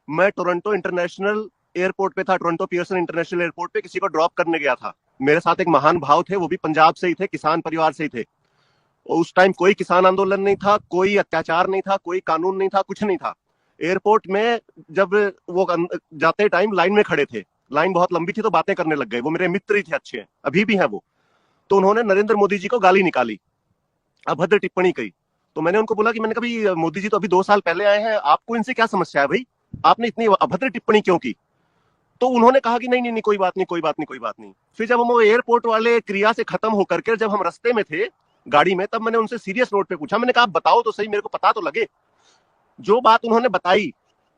मैं Toronto international airport पे था, टोरंटो पियर्सन इंटरनेशनल एयरपोर्ट पे किसी को ड्रॉप करने गया था। मेरे साथ एक महान भाव थे, वो भी पंजाब से ही थे, किसान परिवार से ही थे। उस टाइम कोई किसान आंदोलन नहीं था, कोई अत्याचार नहीं था, कोई कानून नहीं था, कुछ नहीं था। एयरपोर्ट में जब वो जाते टाइम लाइन में खड़े थे, लाइन बहुत लंबी थी तो बातें करने लग गए। वो मेरे मित्र ही थे, अच्छे हैं, अभी भी हैं वो। तो उन्होंने नरेंद्र मोदी जी को गाली निकाली, अभद्र टिप्पणी कही। तो मैंने उनको बोला कि मैंने कभी, मोदी जी तो अभी 2 साल पहले आए हैं, आपको इनसे क्या समस्या है भाई, आपने इतनी अभद्र टिप्पणी क्यों की? तो उन्होंने कहा कि नहीं नहीं नहीं, कोई बात नहीं, कोई बात नहीं, कोई बात नहीं। फिर जब हम वो एयरपोर्ट वाले क्रिया से खत्म होकर के जब हम रास्ते में थे गाड़ी में, तब मैंने उनसे सीरियस नोट पे पूछा, मैंने कहा आप बताओ तो सही, मेरे को पता तो लगे। जो बात उन्होंने बताई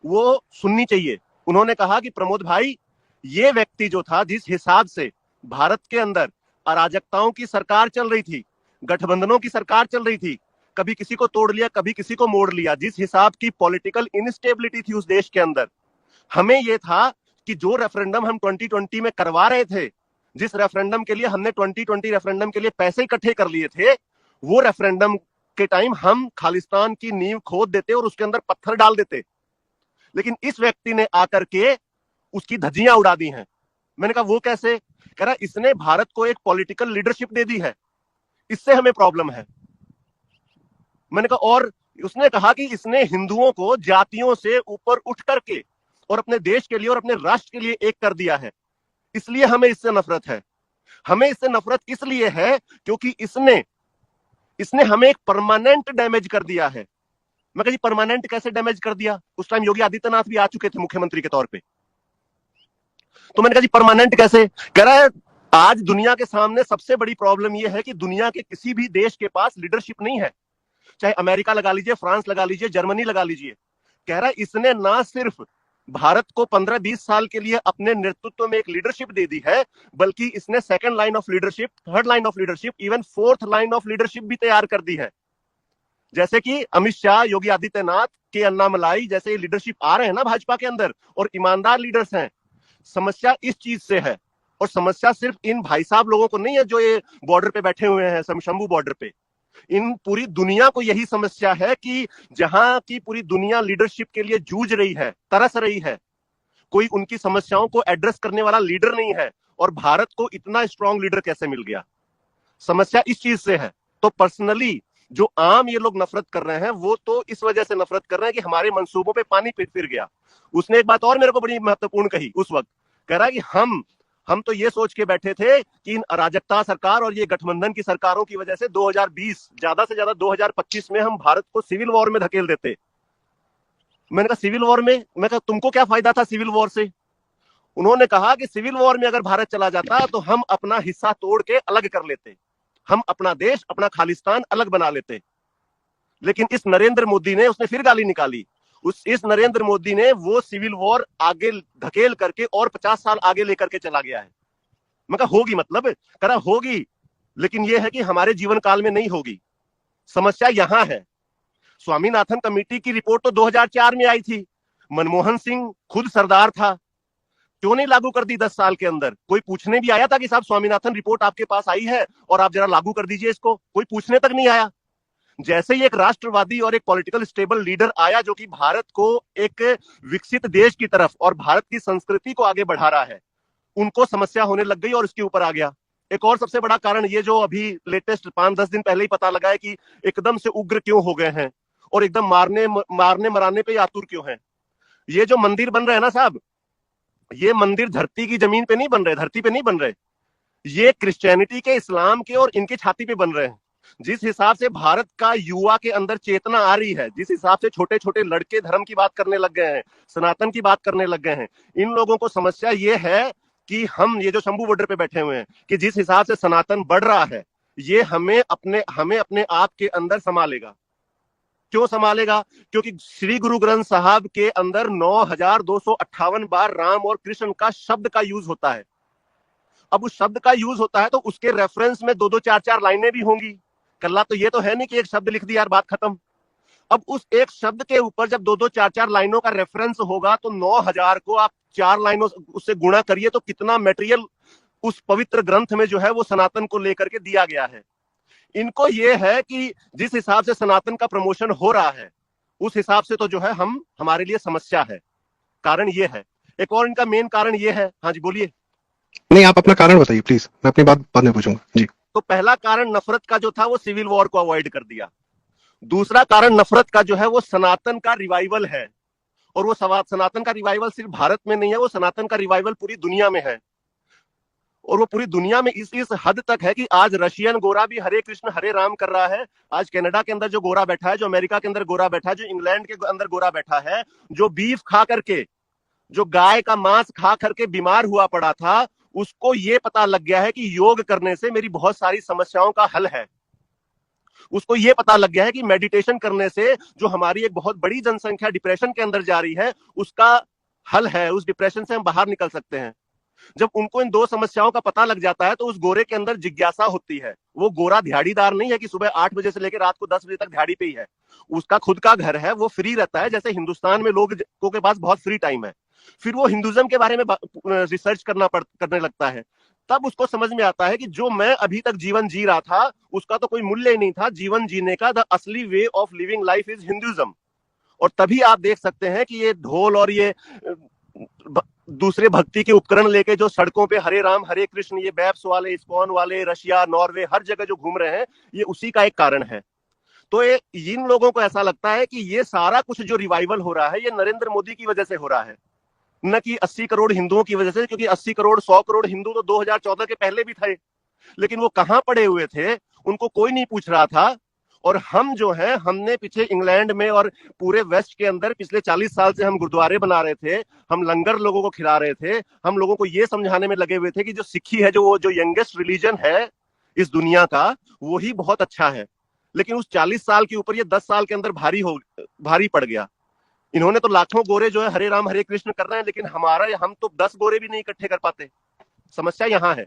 वो सुननी चाहिए। उन्होंने कहा कि प्रमोद भाई, ये व्यक्ति जो था, जिस हिसाब से भारत के अंदर अराजकताओं की सरकार चल रही थी, गठबंधनों की सरकार चल रही थी, कभी किसी को तोड़ लिया, कभी किसी को मोड़ लिया, जिस हिसाब की पॉलिटिकल इनस्टेबिलिटी थी उस देश के अंदर, हमें यह था कि जो रेफरेंडम हम 2020 में करवा रहे थे, जिस रेफरेंडम के लिए हमने 2020 रेफरेंडम के लिए पैसे इकट्ठे कर लिए थे, वो रेफरेंडम के टाइम हम खालिस्तान की नींव खोद देते और उसके अंदर पत्थर डाल देते। लेकिन इस व्यक्ति ने आकर के उसकी धज्जियां उड़ा दी हैं। मैंने कहा वो कैसे? कह रहा इसने भारत को एक पॉलिटिकल लीडरशिप दे दी है, इससे हमें प्रॉब्लम है। मैंने कहा और उसने कहा कि इसने हिंदुओं को जातियों से ऊपर उठ करके और अपने देश के लिए और अपने राष्ट्र के लिए एक कर दिया है, इसलिए हमें इससे नफरत है। हमें इससे नफरत इसलिए है क्योंकि इसने इसने हमें एक परमानेंट डैमेज कर दिया है। मैं कहा जी परमानेंट कैसे डैमेज कर दिया? उस टाइम योगी आदित्यनाथ भी आ चुके थे मुख्यमंत्री के तौर पे। तो मैंने कहा जी परमानेंट कैसे? कह रहा है आज दुनिया के सामने सबसे बड़ी प्रॉब्लम यह है कि दुनिया के किसी भी देश के पास लीडरशिप नहीं है, चाहे अमेरिका लगा लीजिए, फ्रांस लगा लीजिए, जर्मनी लगा लीजिए। कह रहा है इसने ना सिर्फ भारत को 15-20 साल के लिए अपने नेतृत्व में एक लीडरशिप दे दी है, बल्कि इसने second line of leadership, third line of leadership, even fourth line of leadership भी तैयार कर दी है। जैसे कि अमित शाह, योगी आदित्यनाथ के अन्नामलाई जैसे लीडरशिप आ रहे हैं ना भाजपा के अंदर, और ईमानदार लीडर्स हैं। समस्या इस चीज से है, और समस्या सिर्फ इन भाई साहब लोगों को नहीं है जो ये बॉर्डर पे बैठे हुए हैं, शंभू बॉर्डर पे। इन पूरी दुनिया को यही समस्या है कि जहां की पूरी दुनिया लीडरशिप के लिए जूझ रही है, तरस रही है, कोई उनकी समस्याओं को एड्रेस करने वाला लीडर नहीं है। और भारत को इतना स्ट्रांग लीडर कैसे मिल गया? समस्या इस चीज से है। तो पर्सनली जो आम ये लोग नफरत कर रहे हैं, वो तो इस वजह से नफरत कर रहे हैं कि हमारे मंसूबों पे पानी फिर गया। उसने एक बात और मेरे को बड़ी महत्वपूर्ण कही उस वक्त, कह रहा है कि हम तो ये सोच के बैठे थे कि इन अराजकता सरकार और ये गठबंधन की सरकारों की वजह से 2020 ज्यादा से ज्यादा 2025 में हम भारत को सिविल वॉर में धकेल देते। मैंने कहा सिविल वॉर में? मैं कहा तुमको क्या फायदा था सिविल वॉर से? उन्होंने कहा कि सिविल वॉर में अगर भारत चला जाता तो हम अपना हिस्सा तोड़ के अलग कर लेते, हम अपना देश, अपना खालिस्तान अलग बना लेते। लेकिन इस नरेंद्र मोदी ने, उसने फिर गाली निकाली। इस नरेंद्र मोदी ने वो सिविल वॉर आगे धकेल करके और 50 साल आगे लेकर के चला गया है। मैं कहा होगी, मतलब करा होगी, लेकिन यह है कि हमारे जीवन काल में नहीं होगी। समस्या यहां है। स्वामीनाथन कमेटी की रिपोर्ट तो 2004 में आई थी, मनमोहन सिंह खुद सरदार था, क्यों नहीं लागू कर दी 10 साल के अंदर? कोई पूछने भी आया था कि साहब स्वामीनाथन रिपोर्ट आपके पास आई है और आप जरा लागू कर दीजिए इसको? कोई पूछने तक नहीं आया। जैसे ही एक राष्ट्रवादी और एक पॉलिटिकल स्टेबल लीडर आया जो कि भारत को एक विकसित देश की तरफ और भारत की संस्कृति को आगे बढ़ा रहा है, उनको समस्या होने लग गई और इसके ऊपर आ गया। एक और सबसे बड़ा कारण ये जो अभी लेटेस्ट 5-10 दिन पहले ही पता लगा है कि एकदम से उग्र क्यों हो गए हैं और एकदम मारने मराने पे आतुर क्यों हैं। ये जो मंदिर बन रहे हैं ना साहब, ये मंदिर धरती की जमीन पे नहीं बन रहे, धरती पे नहीं बन रहे, ये क्रिश्चियनिटी के, इस्लाम के और इनकी छाती पे बन रहे हैं। जिस हिसाब से भारत का युवा के अंदर चेतना आ रही है, जिस हिसाब से छोटे छोटे लड़के धर्म की बात करने लग गए हैं, सनातन की बात करने लग गए हैं, इन लोगों को समस्या ये है कि हम ये जो शंभू बॉर्डर पे बैठे हुए हैं, कि जिस हिसाब से सनातन बढ़ रहा है, ये हमें अपने आप के अंदर संभालेगा। क्यों संभालेगा? क्योंकि श्री गुरु ग्रंथ साहब के अंदर 9258 बार राम और कृष्ण का शब्द का यूज होता है। अब उस शब्द का यूज होता है तो उसके रेफरेंस में 2-2 4-4 लाइनें भी होंगी। कल्ला तो ये तो है नहीं कि एक शब्द लिख दिया यार बात खत्म। अब उस एक शब्द के ऊपर जब 2-2 4-4 लाइनों का रेफरेंस होगा तो 9000 को आप 4 लाइनों उससे गुणा करिए तो कितना मटेरियल उस पवित्र ग्रंथ में जो है वो सनातन को लेकर के दिया गया है। इनको ये है कि जिस हिसाब से सनातन का प्रमोशन हो रहा है, उस हिसाब से तो जो है हमारे लिए समस्या है। कारण ये है। एक और इनका मेन कारण ये है, हाँ जी बोलिए। नहीं, आप अपना कारण बताइए प्लीज, मैं अपनी बात बाद में पूछूंगा जी। तो पहला कारण नफरत का जो था वो सिविल वॉर को अवॉइड कर दिया। दूसरा कारण नफरत का जो है वो सनातन का रिवाइवल है। और वो सनातन का रिवाइवल सिर्फ भारत में नहीं है, वो सनातन का रिवाइवल पूरी दुनिया में है। और वो पूरी दुनिया में इस हद तक है कि आज रशियन गोरा भी हरे कृष्ण हरे राम कर रहा है। आज कनाडा के अंदर जो गोरा बैठा है, जो अमेरिका के अंदर गोरा बैठा है, जो इंग्लैंड के अंदर गोरा बैठा है, जो बीफ खा करके, जो गाय का मांस खा करके बीमार हुआ पड़ा था, उसको ये पता लग गया है कि योग करने से मेरी बहुत सारी समस्याओं का हल है। उसको ये पता लग गया है कि मेडिटेशन करने से जो हमारी एक बहुत बड़ी जनसंख्या डिप्रेशन के अंदर जा रही है, उसका हल है, उस डिप्रेशन से हम बाहर निकल सकते हैं। जब उनको इन दो समस्याओं का पता लग जाता है तो उस गोरे के अंदर जिज्ञासा होती है। वो गोरा दिहाड़ीदार नहीं है कि सुबह 8 बजे से लेकर रात को 10 बजे तक दिहाड़ी पे ही है। उसका खुद का घर है, वो फ्री रहता है। जैसे हिंदुस्तान में लोगों के पास बहुत फ्री टाइम है, फिर वो हिंदुज्म के बारे में रिसर्च करने लगता है। तब उसको समझ में आता है कि जो मैं अभी तक जीवन जी रहा था उसका तो कोई मूल्य ही नहीं था। जीवन जीने का द असली way of living life is Hinduism. और तभी आप देख सकते हैं कि ये ढोल और ये दूसरे भक्ति के उपकरण लेके जो सड़कों पे हरे राम हरे कृष्ण, ये बैप्स वाले, इस्कॉन वाले, रशिया, नॉर्वे, हर जगह जो घूम रहे हैं, ये उसी का एक कारण है। तो इन लोगों को ऐसा लगता है कि ये सारा कुछ जो रिवाइवल हो रहा है ये नरेंद्र मोदी की वजह से हो रहा है, न कि 80 करोड़ हिंदुओं की वजह से। क्योंकि 80 करोड़ 100 करोड़ हिंदू तो 2014 के पहले भी थे, लेकिन वो कहां पड़े हुए थे उनको कोई नहीं पूछ रहा था। और हम जो है, हमने पीछे इंग्लैंड में और पूरे वेस्ट के अंदर पिछले 40 साल से हम गुरुद्वारे बना रहे थे, हम लंगर लोगों को खिला रहे थे, हम लोगों को ये समझाने में लगे हुए थे कि जो सिक्खी है, जो यंगेस्ट रिलीजन है इस दुनिया का, वो ही बहुत अच्छा है। लेकिन उस 40 साल के ऊपर ये 10 साल के अंदर भारी पड़ गया। इन्होंने तो लाखों गोरे जो है हरे राम हरे कृष्ण कर रहे हैं, लेकिन हम तो 10 गोरे भी नहीं इकट्ठे कर पाते। समस्या यहां है।